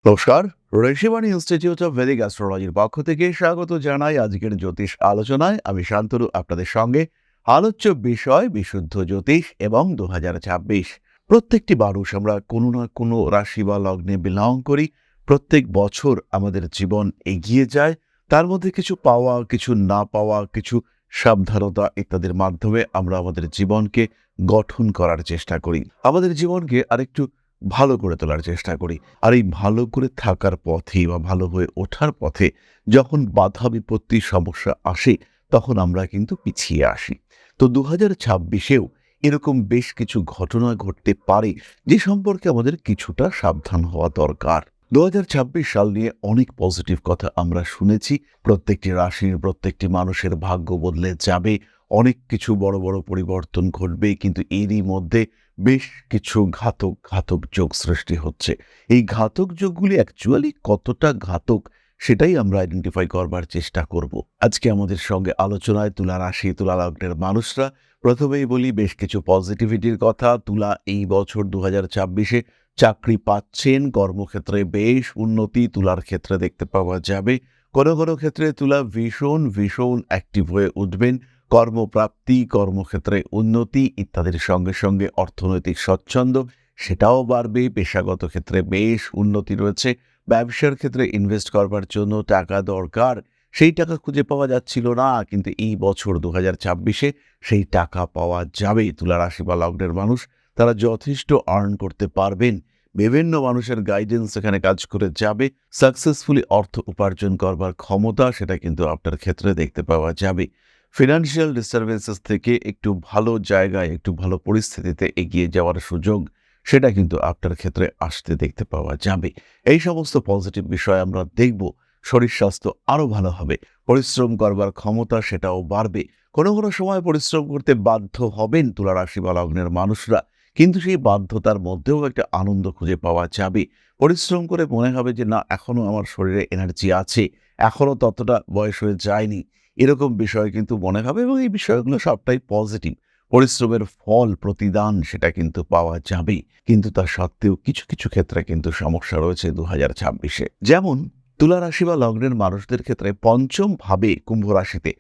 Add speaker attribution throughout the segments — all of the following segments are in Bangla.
Speaker 1: নমস্কার। ঋষিবাণী ইনস্টিটিউট অফ ভেদিক অ্যাস্ট্রোলজির পক্ষ থেকে স্বাগত জানাই আজকের জ্যোতিষ আলোচনায়। আমি শান্তনু আপনাদের সঙ্গে। আলোচ্য বিষয় বিশুদ্ধ জ্যোতিষ এবং 2026। প্রত্যেকটি মানুষ আমরা কোনো না কোনো রাশি বা লগ্নে বিলং করি। প্রত্যেক বছর আমাদের জীবন এগিয়ে যায়। তার মধ্যে কিছু পাওয়া, কিছু না পাওয়া, কিছু সাবধানতা ইত্যাদির মাধ্যমে আমরা আমাদের জীবনকে গঠন করার চেষ্টা করি। আমাদের জীবনকে আরেকটু ভালো করে তোলার চেষ্টা করি। আর এই ভালো করে থাকার পথে বা ভালো হয়ে ওঠার পথে যখন বাধা বিপত্তি সমস্যা আসে, তখন আমরা কিন্তু পিছিয়ে আসি। তো 2026-এও এরকম বেশ কিছু ঘটনা ঘটতে পারে, যে সম্পর্কে আমাদের কিছুটা সাবধান হওয়া দরকার। 2026 সাল নিয়ে অনেক পজিটিভ কথা আমরা শুনেছি। প্রত্যেকটি রাশির প্রত্যেকটি মানুষের ভাগ্য বদলে যাবে, অনেক কিছু বড় বড় পরিবর্তন ঘটবে, কিন্তু এরই মধ্যে বেশ কিছু ঘাতক ঘাতক যোগ সৃষ্টি হচ্ছে। এই ঘাতক যোগগুলি অ্যাকচুয়ালি কতটা ঘাতক, সেটাই আমরা আইডেন্টিফাই করবার চেষ্টা করব আজকে আমাদের সঙ্গে আলোচনায়। তুলা রাশি, তুলা লগ্নের মানুষরা, প্রথমেই বলি বেশ কিছু পজিটিভিটির কথা। তুলা এই বছর 2026-এ চাকরি পাচ্ছেন, কর্মক্ষেত্রে বেশ উন্নতি তুলার ক্ষেত্রে দেখতে পাওয়া যাবে। কোনো কোনো ক্ষেত্রে তুলা ভীষণ ভীষণ অ্যাক্টিভ হয়ে উঠবেন। কর্মপ্রাপ্তি, কর্মক্ষেত্রে উন্নতি ইত্যাদির সঙ্গে সঙ্গে অর্থনৈতিক স্বচ্ছন্দ সেটাও বাড়বে। পেশাগত ক্ষেত্রে বেশ উন্নতি রয়েছে। ব্যবসার ক্ষেত্রে ইনভেস্ট করবার জন্য টাকা দরকার, সেই টাকা খুঁজে পাওয়া যাচ্ছিল না, কিন্তু এই বছর 2026-এ সেই টাকা পাওয়া যাবে। তুলা রাশি বা লগ্নের মানুষ তারা যথেষ্ট আর্ন করতে পারবেন। বিভিন্ন মানুষের গাইডেন্স এখানে কাজ করে যাবে। সাকসেসফুলি অর্থ উপার্জন করবার ক্ষমতা সেটা কিন্তু আপনার ক্ষেত্রে দেখতে পাওয়া যাবে। ফিনান্সিয়াল ডিস্টারবেন্সেস থেকে একটু ভালো জায়গায়, একটু ভালো পরিস্থিতিতে এগিয়ে যাওয়ার সুযোগ সেটা কিন্তু আপনার ক্ষেত্রে আসতে দেখতে পাওয়া যাবে। এই সমস্ত পজিটিভ বিষয় আমরা দেখব। শরীর স্বাস্থ্য আরও ভালো হবে, পরিশ্রম করবার ক্ষমতা সেটাও বাড়বে। কোনো কোনো সময় পরিশ্রম করতে বাধ্য হবেন তুলা রাশি বা লগ্নের মানুষরা, কিন্তু সেই বাধ্যতার মধ্যেও একটা আনন্দ খুঁজে পাওয়া যাবে। পরিশ্রম করে মনে হবে যে না, এখনো আমার শরীরে এনার্জি আছে, এখনো ততটা বয়স হয়ে যায়নি, এরকম বিষয় কিন্তু মনে হবে, এবং এই বিষয়গুলো সবটাই পজিটিভ। পরিশ্রমের ফল, প্রতিদান সেটা কিন্তু পাওয়া যাবে। কিন্তু তা সত্ত্বেও কিছু কিছু ক্ষেত্রে কিন্তু সমস্যা রয়েছে 2026-এ। যেমন তুলা রাশি বা লগ্নের মানুষদের ক্ষেত্রে পঞ্চম ভাবে কুম্ভ রাশিতে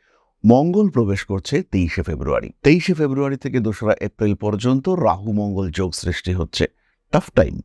Speaker 1: মঙ্গল প্রবেশ করছে 23শে ফেব্রুয়ারি। 23শে ফেব্রুয়ারি থেকে 2রা এপ্রিল পর্যন্ত রাহু মঙ্গল যোগ সৃষ্টি হচ্ছে। Tough time.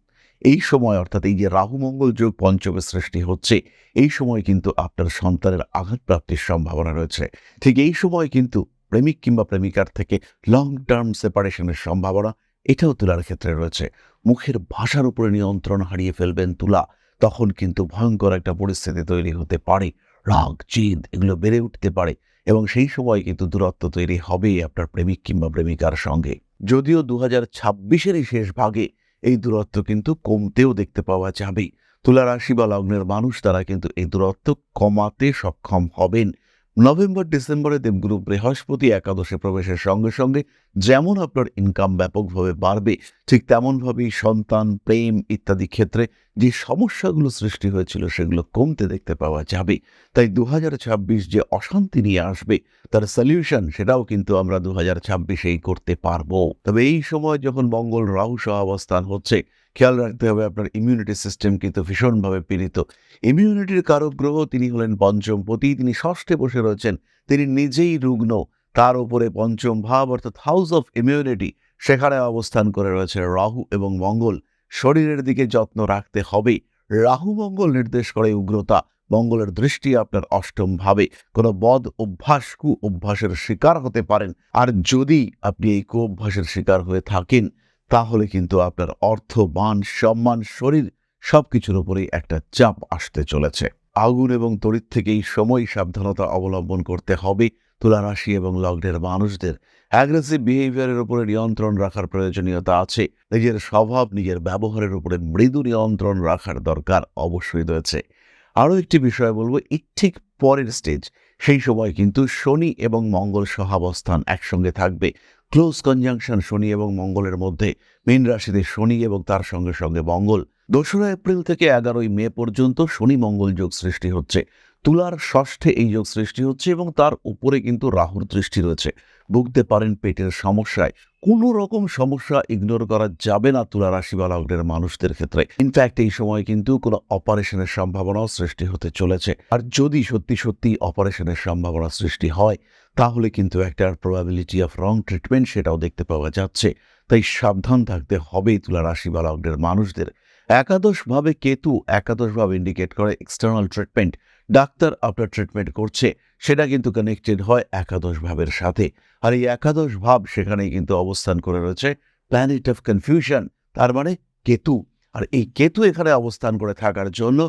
Speaker 1: এই সময়, অর্থাৎ এই যে রাহু মঙ্গল যোগ পঞ্চমে সৃষ্টি হচ্ছে, এই সময় কিন্তু আপনার সন্তানের আঘাতপ্রাপ্তির সম্ভাবনা রয়েছে। ঠিক এই সময় কিন্তু প্রেমিক কিংবা প্রেমিকার থেকে লং টার্ম সেপারেশনের সম্ভাবনা এটাও তুলার ক্ষেত্রে রয়েছে। মুখের ভাষার উপরে নিয়ন্ত্রণ হারিয়ে ফেলবেন তুলা, তখন কিন্তু ভয়ঙ্কর একটা পরিস্থিতি তৈরি হতে পারে। রাগ, জেদ এগুলো বেড়ে উঠতে পারে, এবং সেই সময় কিন্তু দূরত্ব তৈরি হবে আপনার প্রেমিক কিংবা প্রেমিকার সঙ্গে। যদিও 2026-এরই শেষ ভাগে এই দূরত্ব কিন্তু কমতেও দেখতে পাওয়া যাবে। তুলা রাশি বা লগ্নের মানুষ তারা কিন্তু এই দূরত্ব কমাতে সক্ষম হবেন। নভেম্বর ডিসেম্বরে দেবগুরু বৃহস্পতি একাদশে প্রবেশের সঙ্গে সঙ্গে যেমন আপনার ইনকাম ব্যাপকভাবে বাড়বে, ঠিক তেমনভাবেই সন্তান, প্রেম ইত্যাদি ক্ষেত্রে যে সমস্যাগুলো সৃষ্টি হয়েছিল সেগুলো কমতে দেখতে পাওয়া যাবে। তাই 2026 যে অশান্তি নিয়ে আসবে, তার সলিউশন সেটাও কিন্তু আমরা 2026-এই করতে পারবো। তবে এই সময় যখন মঙ্গল রাহু সহাবস্থান হচ্ছে, খেয়াল রাখতে হবে আপনার ইমিউনিটি সিস্টেম কিন্তু ভীষণভাবে পীড়িত। ইমিউনিটির কারক গ্রহ তিনি হলেন পঞ্চমপতি, তিনি ষষ্ঠে বসে রয়েছেন, তিনি নিজেই রুগ্ন। তার উপরে পঞ্চম ভাব অর্থাৎ হাউস অফ ইমিউনিটি, সেখানে অবস্থান করে রয়েছে রাহু এবং মঙ্গল। শরীরের দিকে যত্ন রাখতে হবে। রাহু মঙ্গল নির্দেশ করে উগ্রতা। মঙ্গলের দৃষ্টি আপনার অষ্টম ভাবে। কোনো বদ অভ্যাস, কু অভ্যাসের শিকার হতে পারেন। আর যদি আপনি এই কু অভ্যাসের শিকার হয়ে থাকেন, তাহলে কিন্তু আপনার অর্থ, মান, সম্মান, শরীর সবকিছুর উপরেই একটা চাপ আসতে চলেছে। আগুন এবং তড়িৎ থেকে এই সময় সাবধানতা অবলম্বন করতে হবে তুলা রাশি এবং লগ্নের মানুষদের। অ্যাগ্রেসিভ বিহেভিয়ারের উপরে নিয়ন্ত্রণ রাখার প্রয়োজনীয়তা আছে। নিজের স্বভাব, নিজের ব্যবহারের উপরে মৃদু নিয়ন্ত্রণ রাখার দরকার অবশ্যই রয়েছে। আরও একটি বিষয় বলবো, এর ঠিক পরের স্টেজ, সেই সময় কিন্তু শনি এবং মঙ্গল সহাবস্থান একসঙ্গে থাকবে। ক্লোজ কনজাংশন শনি এবং মঙ্গলের মধ্যে। মীন রাশিতে শনি এবং তার সঙ্গে সঙ্গে মঙ্গল। 2রা এপ্রিল থেকে 11ই মে পর্যন্ত শনি মঙ্গল যোগ সৃষ্টি হচ্ছে। তুলার ষষ্ঠে এই যোগ সৃষ্টি হচ্ছে, এবং তার উপরে কিন্তু রাহুর দৃষ্টি রয়েছে। ভুগতে পারেন পেটের সমস্যায়, কোনো রকম সমস্যা ইগনোর করা যাবে না তুলা রাশি বা লগ্নের মানুষদের ক্ষেত্রে। ইনফ্যাক্ট এই সময় কিন্তু কোনো অপারেশনের সম্ভাবনাও সৃষ্টি হতে চলেছে। আর যদি সত্যি সত্যি অপারেশনের সম্ভাবনা সৃষ্টি হয়, তাহলে কিন্তু একটা প্রবাবিলিটি অফ রং ট্রিটমেন্ট সেটাও দেখতে পাওয়া যাচ্ছে। তাই সাবধান থাকতে হবে তুলা রাশি বা লগ্নের মানুষদের। একাদশভাবে কেতু একাদশভাবে ইন্ডিকেট করে এক্সটার্নাল ট্রিটমেন্ট। ডাক্তার আপনার ট্রিটমেন্ট করছে, সেটা কিন্তু কানেক্টেড হয় একাদশ ভাবের সাথে। আর এই একাদশ ভাব সেখানেই কিন্তু অবস্থান করে রয়েছে প্ল্যানেট অফ কনফিউশন, তার মানে কেতু। আর এই কেতু এখানে অবস্থান করে থাকার জন্য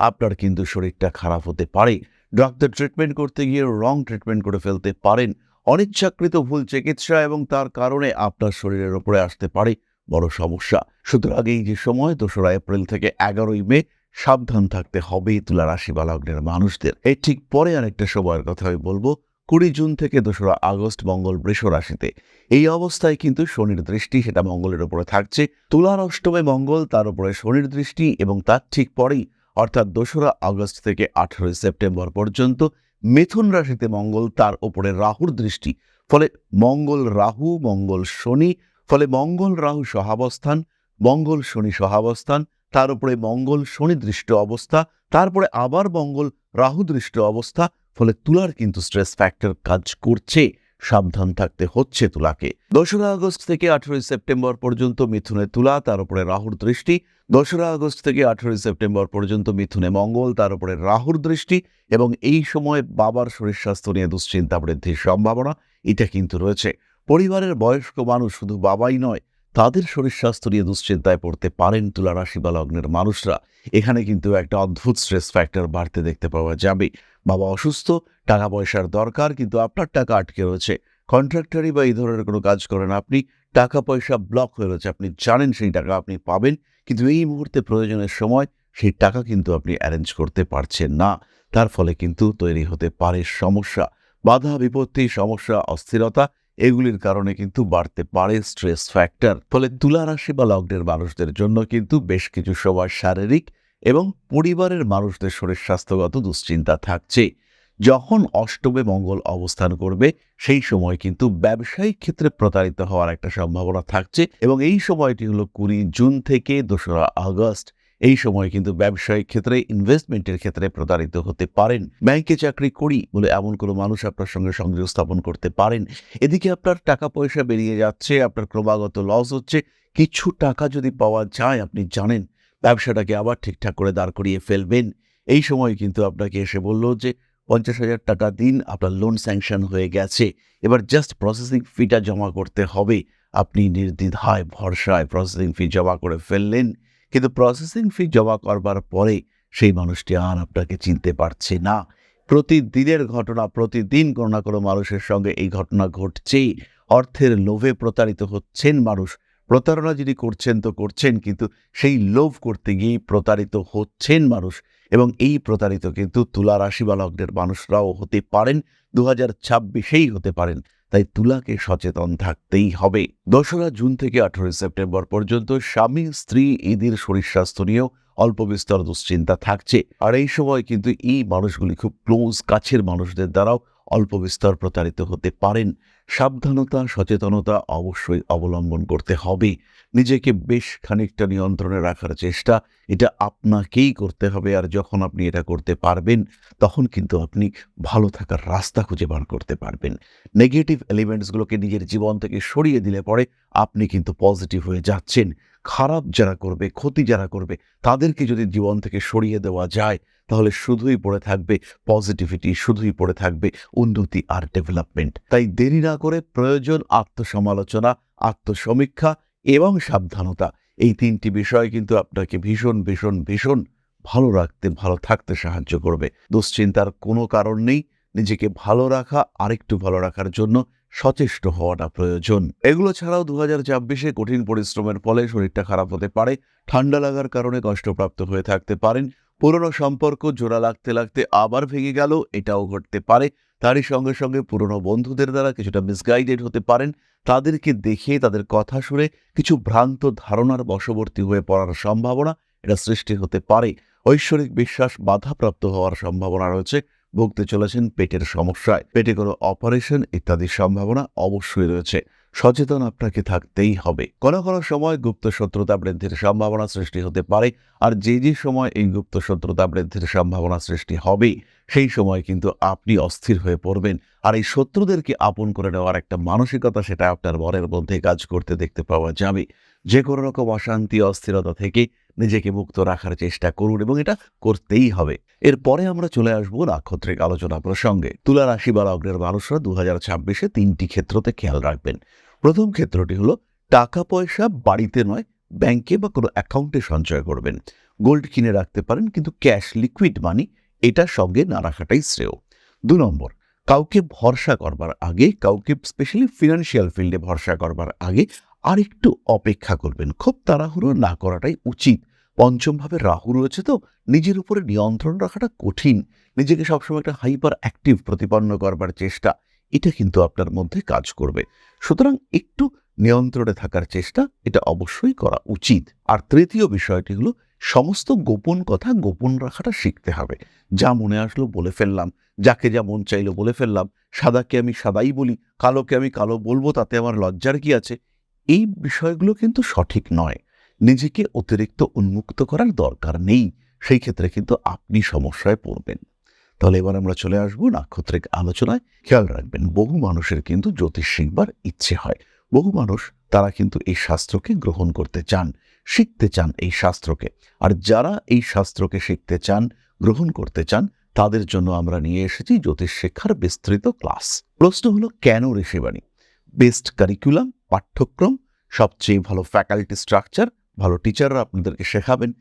Speaker 1: আপনার কিন্তু শরীরটা খারাপ হতে পারে। ডাক্তার ট্রিটমেন্ট করতে গিয়ে রং ট্রিটমেন্ট করে ফেলতে পারেন। অনিচ্ছাকৃত ভুল চিকিৎসা এবং তার কারণে আপনার শরীরের ওপরে আসতে পারে বড় সমস্যা। সুতরাং এই যে সময় 2রা এপ্রিল থেকে 11ই মে সাবধান থাকতে হবে তুলা রাশি বা লগ্নের মানুষদের। এর ঠিক পরে আরেকটা সময়ের কথা আমি বলবো, 20 জুন থেকে 2রা আগস্ট মঙ্গল বৃষ রাশিতে। এই অবস্থায় কিন্তু শনির দৃষ্টি সেটা মঙ্গলের উপরে থাকছে। তুলার অষ্টমে মঙ্গল, তার উপরে শনির দৃষ্টি, এবং তার ঠিক পরেই অর্থাৎ 2রা আগস্ট থেকে 18ই সেপ্টেম্বর পর্যন্ত মিথুন রাশিতে মঙ্গল, তার উপরে রাহুর দৃষ্টি। ফলে মঙ্গল রাহু, মঙ্গল শনি, ফলে মঙ্গল রাহু সহাবস্থান, মঙ্গল শনি সহাবস্থান, তার উপরে মঙ্গল শনি দৃষ্ট অবস্থা, তারপরে আবার মঙ্গল রাহু দৃষ্ট অবস্থা। ফলে তুলার কিন্তু স্ট্রেস ফ্যাক্টর কাজ করছে। সাবধান থাকতে হচ্ছে তুলাকে। 2রা আগস্ট থেকে 18ই সেপ্টেম্বর পর্যন্ত মিথুনে তুলা, তার উপরে রাহুর দৃষ্টি। 2রা আগস্ট থেকে 18ই সেপ্টেম্বর পর্যন্ত মিথুনে মঙ্গল, তার উপরে রাহুর দৃষ্টি, এবং এই সময় বাবার শরীর স্বাস্থ্য নিয়ে দুশ্চিন্তা বৃদ্ধির সম্ভাবনা এটা কিন্তু রয়েছে। পরিবারের বয়স্ক মানুষ, শুধু বাবাই নয়, তাদের শরীর স্বাস্থ্য নিয়ে দুশ্চিন্তায় পড়তে পারেন তুলা রাশি বা লগ্নের মানুষরা। এখানে কিন্তু একটা অদ্ভুত স্ট্রেস ফ্যাক্টর বাড়তে দেখতে পাওয়া যাবে। বাবা অসুস্থ, টাকা পয়সার দরকার, কিন্তু আপনার টাকা আটকে রয়েছে। কন্ট্রাক্টরি বা এই ধরনের কোনো কাজ করেন আপনি, টাকা পয়সা ব্লক হয়ে রয়েছে, আপনি জানেন সেই টাকা আপনি পাবেন, কিন্তু এই মুহূর্তে প্রয়োজনের সময় সেই টাকা কিন্তু আপনি অ্যারেঞ্জ করতে পারছেন না। তার ফলে কিন্তু তৈরি হতে পারে সমস্যা, বাধা বিপত্তি, সমস্যা, অস্থিরতা। এগুলির কারণে কিন্তু বাড়তে পারে স্ট্রেস ফ্যাক্টর। ফলে তুলা রাশি বা লগ্নের মানুষদের জন্য কিন্তু বেশ কিছু সময় শারীরিক এবং পরিবারের মানুষদের শরীর স্বাস্থ্যগত দুশ্চিন্তা থাকছে। যখন অষ্টমে মঙ্গল অবস্থান করবে, সেই সময় কিন্তু ব্যবসায়িক ক্ষেত্রে প্রতারিত হওয়ার একটা সম্ভাবনা থাকছে, এবং এই সময়টি হলো 20 জুন থেকে 2রা আগস্ট। এই সময় কিন্তু ব্যবসায়িক ক্ষেত্রে, ইনভেস্টমেন্টের ক্ষেত্রে প্রতারিত হতে পারেন। ব্যাংকে চাকরি করি বলে এমন কোনো মানুষ আপনার সঙ্গে সংযোগ স্থাপন করতে পারেন। এদিকে আপনার টাকা পয়সা বেরিয়ে যাচ্ছে, আপনার ক্রমাগত লস হচ্ছে। কিছু টাকা যদি পাওয়া যায়, আপনি জানেন ব্যবসাটাকে আবার ঠিকঠাক করে দাঁড় করিয়ে ফেলবেন। এই সময় কিন্তু আপনাকে এসে বলল যে 50,000 টাকা দিন, আপনার লোন স্যাংশন হয়ে গেছে, এবার জাস্ট প্রসেসিং ফিটা জমা করতে হবে। আপনি নির্দ্বিধায় ভরসায় প্রসেসিং ফি জমা করে ফেললেন, কিন্তু প্রসেসিং ফি জমা করবার পরে সেই মানুষটি আর আপনাকে চিনতে পারছে না। প্রতিদিনের ঘটনা, প্রতিদিন কোনো না কোনো মানুষের সঙ্গে এই ঘটনা ঘটছেই। অর্থের লোভে প্রতারিত হচ্ছেন মানুষ। প্রতারণা যিনি করছেন তো করছেন, কিন্তু সেই লোভ করতে গিয়েই প্রতারিত হচ্ছেন মানুষ। এবং এই প্রতারিত কিন্তু তুলা রাশি বা লগ্নের মানুষরাও হতে পারেন, 2026-এই হতে পারেন। তাই তুলাকে সচেতন থাকতেই হবে। 2রা জুন থেকে 18ই সেপ্টেম্বর পর্যন্ত স্বামী স্ত্রী এদের শরীর স্বাস্থ্য নিয়েও অল্প বিস্তর দুশ্চিন্তা থাকছে। আর এই সময় কিন্তু এই মানুষগুলি খুব ক্লোজ, কাছের মানুষদের দ্বারাও অল্প বিস্তর প্রতারিত হতে পারেন। সাবধানতা, সচেতনতা অবশ্যই অবলম্বন করতে হবে। নিজেকে বেশ খানিকটা নিয়ন্ত্রণে রাখার চেষ্টা এটা আপনাকেই করতে হবে। আর যখন আপনি এটা করতে পারবেন, তখন কিন্তু আপনি ভালো থাকার রাস্তা খুঁজে বার করতে পারবেন। নেগেটিভ এলিমেন্টসগুলোকে নিজের জীবন থেকে সরিয়ে দিলে পরে আপনি কিন্তু পজিটিভ হয়ে যাচ্ছেন। খারাপ যারা করবে, ক্ষতি যারা করবে, তাদেরকে যদি জীবন থেকে সরিয়ে দেওয়া যায়, তাহলে শুধুই পড়ে থাকবে পজিটিভিটি, শুধুই পড়ে থাকবে উন্নতি আর ডেভেলপমেন্ট। তাই দেরি না করে প্রয়োজন আত্মসমালোচনা, আত্মসমীক্ষা এবং সাবধানতা। এই 3টি বিষয় কিন্তু আপনাকে ভীষণ ভীষণ ভীষণ ভালো রাখতে, ভালো থাকতে সাহায্য করবে। দুশ্চিন্তার কোনো কারণ নেই। নিজেকে ভালো রাখা, আরেকটু ভালো রাখার জন্য সচেষ্ট হওয়াটা প্রয়োজন। এগুলো ছাড়াও 2026-এ কঠিন পরিশ্রমের ফলে শরীরটা খারাপ হতে পারে, ঠান্ডা লাগার কারণে কষ্টপ্রাপ্ত হয়ে থাকতে পারেন, পুরনো সম্পর্ক জোড়া লাগতে লাগতে আবার ভেঙে গেল, এটাও ঘটতে পারে। তারই সঙ্গে সঙ্গে পুরনো বন্ধুদের দ্বারা কিছুটা মিসগাইডেড হতে পারেন। তাদেরকে দেখে, তাদের কথা শুনে কিছু ভ্রান্ত ধারণার বশবর্তী হয়ে পড়ার সম্ভাবনা এটা সৃষ্টি হতে পারে। ঐশ্বরিক বিশ্বাস বাধাপ্রাপ্ত হওয়ার সম্ভাবনা রয়েছে। ভুগতে চলেছেন পেটের সমস্যায়, পেটে কোনো অপারেশন ইত্যাদির সম্ভাবনা অবশ্যই রয়েছে। সচেতন আপনাকে থাকতেই হবে। কোনো কোনো সময় গুপ্ত শত্রুতা বৃদ্ধির সম্ভাবনা সৃষ্টি হতে পারে, আর যে সময় এই গুপ্ত শত্রুতা বৃদ্ধির সম্ভাবনা সৃষ্টি হবে সেই সময় কিন্তু আপনি অস্থির হয়ে পড়বেন। আর এই শত্রুদেরকে আপন করে নেওয়ার একটা মানসিকতা সেটা আপনার মনের মধ্যে কাজ করতে দেখতে পাওয়া যাবে। যে কোনো রকম অশান্তি অস্থিরতা থেকে নিজেকে মুক্ত রাখার চেষ্টা করুন এবং এটা করতেই হবে। এরপরে আমরা চলে আসবো নাক্ষত্রিক আলোচনা প্রসঙ্গে। তুলা রাশি বা লগ্নের মানুষরা 2026-এ 3টি ক্ষেত্রতে খেয়াল রাখবেন। প্রথম ক্ষেত্রটি হলো টাকা পয়সা বাড়িতে নয় ব্যাংকে বা কোনো অ্যাকাউন্টে সঞ্চয় করবেন। গোল্ড কিনে রাখতে পারেন, কিন্তু ক্যাশ লিকুইড মানি এটা সঙ্গে না রাখাটাই শ্রেয়। 2 নম্বর, কাউকে ভরসা করবার আগে, কাউকে স্পেশালি ফিনান্সিয়াল ফিল্ডে ভরসা করবার আগে আরেকটু অপেক্ষা করবেন। খুব তাড়াহুড়ো না করাটাই উচিত। পঞ্চমভাবে রাহু রয়েছে, তো নিজের উপরে নিয়ন্ত্রণ রাখাটা কঠিন। নিজেকে সবসময় একটা হাইপার অ্যাক্টিভ প্রতিপন্ন করবার চেষ্টা, এটা কিন্তু আপনার মধ্যে কাজ করবে। সুতরাং একটু নিয়ন্ত্রণে থাকার চেষ্টা এটা অবশ্যই করা উচিত। আর তৃতীয় বিষয়টি হলো সমস্ত গোপন কথা গোপন রাখাটা শিখতে হবে। যা মনে আসলো বলে ফেললাম, যাকে যা মন চাইলো বলে ফেললাম, সাদাকে আমি সাদাই বলি, কালোকে আমি কালো বলবো, তাতে আমার লজ্জার কি আছে? এই বিষয়গুলো কিন্তু সঠিক নয়। নিজেকে অতিরিক্ত উন্মুক্ত করার দরকার নেই। সেই ক্ষেত্রে কিন্তু আপনি সমস্যায় পড়বেন। তাহলে এবার আমরা চলে আসবো নাক্ষত্রিক আলোচনায়। খেয়াল রাখবেন, বহু মানুষের কিন্তু জ্যোতিষ শিখবার ইচ্ছে হয়। বহু মানুষ তারা কিন্তু এই শাস্ত্রকে গ্রহণ করতে চান, শিখতে চান এই শাস্ত্রকে। আর যারা এই শাস্ত্রকে শিখতে চান, গ্রহণ করতে চান, তাদের জন্য আমরা নিয়ে এসেছি জ্যোতিষ শিক্ষার বিস্তৃত ক্লাস। প্রশ্ন হলো, কেন ঋষিবাণী? বেস্ট কারিকুলাম, পাঠ্যক্রম, সবচেয়ে ভালো ফ্যাকাল্টি স্ট্রাকচার, ভালো টিচাররা আপনাদেরকে শেখাবেন,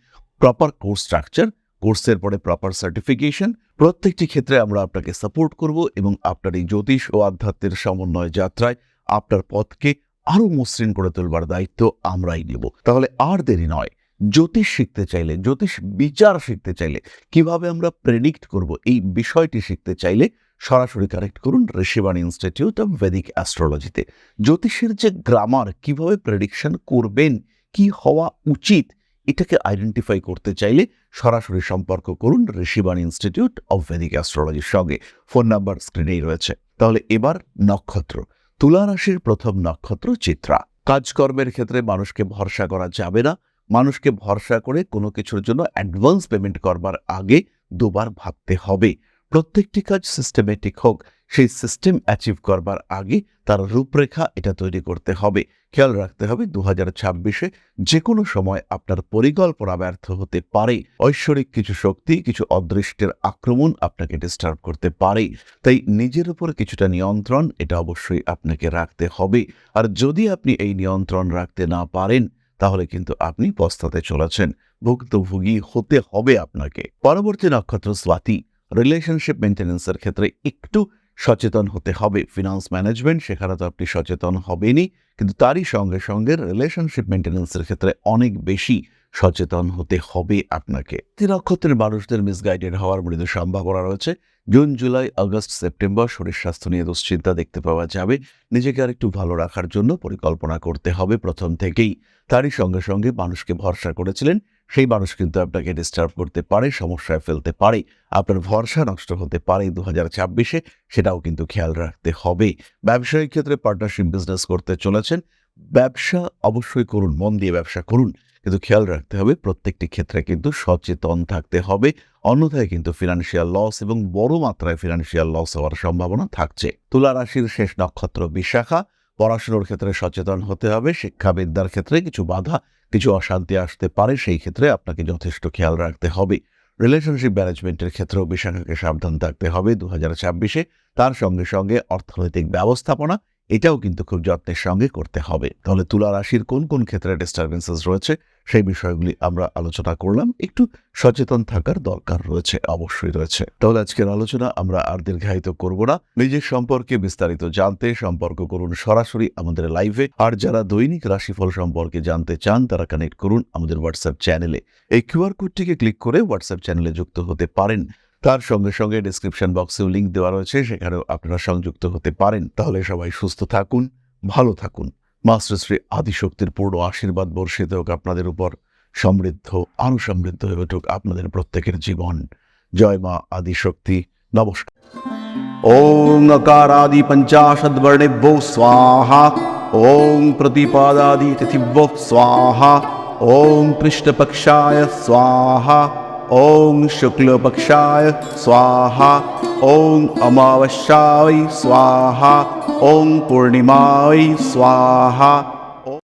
Speaker 1: প্রপার কোর্স স্ট্রাকচার, কোর্সের পরে প্রপার সার্টিফিকেশন, প্রত্যেকটি ক্ষেত্রে আমরা আপনাকে সাপোর্ট করব এবং আপনার এই জ্যোতিষ ও আধ্যাত্মের সমন্বয় যাত্রায় আপনার পথকে আরো মসৃণ করে তোলবার দায়িত্ব আমরাই নেব। তাহলে আর দেরি নয়, জ্যোতিষ শিখতে চাইলে, জ্যোতিষ বিচার শিখতে চাইলে, কিভাবে আমরা প্রেডিক্ট করব এই বিষয়টি শিখতে চাইলে সরাসরি কানেক্ট করুন ঋষিবাণী ইনস্টিটিউট অফ ভেদিক অ্যাস্ট্রোলজিতে। জ্যোতিষের যে গ্রামার, কিভাবে প্রেডিকশন করবেন, কি হওয়া উচিত, এটাকে আইডেন্টিফাই করতে চাইলে সরাসরি সম্পর্ক করুন ঋষিবাণী ইনস্টিটিউট অফ ভেদিক অ্যাস্ট্রোলজির সঙ্গে। ফোন নাম্বার স্ক্রিনেই রয়েছে। তাহলে এবার নক্ষত্র। তুলা রাশির প্রথম নক্ষত্র চিত্রা। কাজকর্মের ক্ষেত্রে মানুষকে ভরসা করা যাবে না। মানুষকে ভরসা করে কোনো কিছুর জন্য অ্যাডভান্স পেমেন্ট করবার আগে দুবার ভাবতে হবে। প্রত্যেকটি কাজ সিস্টেমেটিক হোক, সেই সিস্টেম অ্যাচিভ করবার আগে তার রূপরেখা এটা তৈরি করতে হবে। খেয়াল রাখতে হবে 2026-এ যে কোনো সময় আপনার পরিকল্পনা ব্যর্থ হতে পারে। ঐশ্বরিক কিছু শক্তি, কিছু অদৃষ্টের আক্রমণ আপনাকে ডিস্টার্ব করতে পারে। তাই নিজের উপর কিছুটা নিয়ন্ত্রণ এটা অবশ্যই আপনাকে রাখতে হবে। আর যদি আপনি এই নিয়ন্ত্রণ রাখতে না পারেন, তাহলে কিন্তু আপনি পস্তাতে চলেছেন, ভুক্তভোগী হতে হবে আপনাকে। পরবর্তী নক্ষত্র স্বাতী। রিলেশনশিপ মেনটেন্যান্সের ক্ষেত্রে একটু সচেতন হতে হবে। ফিনান্স ম্যানেজমেন্ট, সেখানে তো আপনি সচেতন হবেনই, কিন্তু তারই সঙ্গে সঙ্গে রিলেশনশিপ মেনটেন্যান্সের ক্ষেত্রে অনেক বেশি সচেতন হতে হবে আপনাকে। নক্ষত্রের মানুষদের মিসগাইডেড হওয়ার মৃদু সম্ভাবনা রয়েছে। জুন, জুলাই, আগস্ট, সেপ্টেম্বর শরীর স্বাস্থ্য নিয়ে দুশ্চিন্তা দেখতে পাওয়া যাবে। নিজেকে আর একটু ভালো রাখার জন্য পরিকল্পনা করতে হবে প্রথম থেকেই। তারই সঙ্গে সঙ্গে মানুষকে ভরসা করেছিলেন, সেই মানুষ কিন্তু আপনাকে ডিস্টার্ব করতে পারে, সমস্যায় ফেলতে পারে, আপনার ভরসা নষ্ট হতে পারে 2026-এ, সেটাও কিন্তু খেয়াল রাখতে হবে। ব্যবসায়িক ক্ষেত্রে পার্টনারশিপ বিজনেস করতে চলেছেন, ব্যবসা অবশ্যই করুন, মন দিয়ে ব্যবসা করুন, কিন্তু খেয়াল রাখতে হবে প্রত্যেকটি ক্ষেত্রে কিন্তু সচেতন থাকতে হবে। অন্যথায় কিন্তু ফিনান্সিয়াল লস এবং বড় মাত্রায় ফিনান্সিয়াল লস হওয়ার সম্ভাবনা থাকছে। তুলা রাশির শেষ নক্ষত্র বিশাখা। পড়াশোনার ক্ষেত্রে সচেতন হতে হবে। শিক্ষাবিদ্যার ক্ষেত্রে কিছু বাধা, কিছু অশান্তি আসতে পারে, সেই ক্ষেত্রে আপনাকে যথেষ্ট খেয়াল রাখতে হবে। রিলেশনশিপ ম্যানেজমেন্টের ক্ষেত্রেও বিশাখাকে সাবধান থাকতে হবে 2026-এ। তার সঙ্গে সঙ্গে অর্থনৈতিক ব্যবস্থাপনা এটাও কিন্তু খুব যত্নের সঙ্গে করতে হবে। তাহলে তুলা রাশির কোন কোন ক্ষেত্রে ডিস্টারবেন্সেস রয়েছে সেই বিষয়গুলি আমরা আলোচনা করলাম। একটু সচেতন থাকার দরকার রয়েছে, অবশ্যই রয়েছে। তাহলে আজকের আলোচনা আমরা আর দীর্ঘায়িত করব না। নিজের সম্পর্কে বিস্তারিত জানতে সম্পর্ক করুন সরাসরি আমাদের লাইভে। আর যারা দৈনিক রাশিফল সম্পর্কে জানতে চান তারা কানেক্ট করুন আমাদের হোয়াটসঅ্যাপ চ্যানেলে। এই কিউআর কোডটিকে ক্লিক করে হোয়াটসঅ্যাপ চ্যানেলে যুক্ত হতে পারেন। তার সঙ্গে সঙ্গে ডিসক্রিপশন বক্সেও লিঙ্ক দেওয়া রয়েছে, সেখানেও আপনারা সংযুক্ত হতে পারেন। তাহলে সবাই সুস্থ থাকুন, ভালো থাকুন। মাস্টার শ্রী আদিশক্তির পূর্ণ আশীর্বাদ বর্ষিত হোক আপনাদের উপর। সমৃদ্ধ, আরো সমৃদ্ধ হয়ে উঠুক আপনাদের প্রত্যেকের জীবন। জয় মা আদিশক্তি। নমস্কার। ওম নকারাদি পঞ্চাশদ বর্ণেভ্যো স্বাহা। ॐ प्रतिपादादितिथिभ्यो स्वाहा ॐ कृष्णपक्षाय स्वाहा ॐ शुक्लपक्षाय स्वाहा ॐ अमावस्याय स्वाहा ॐ पूर्णिमाय स्वाहा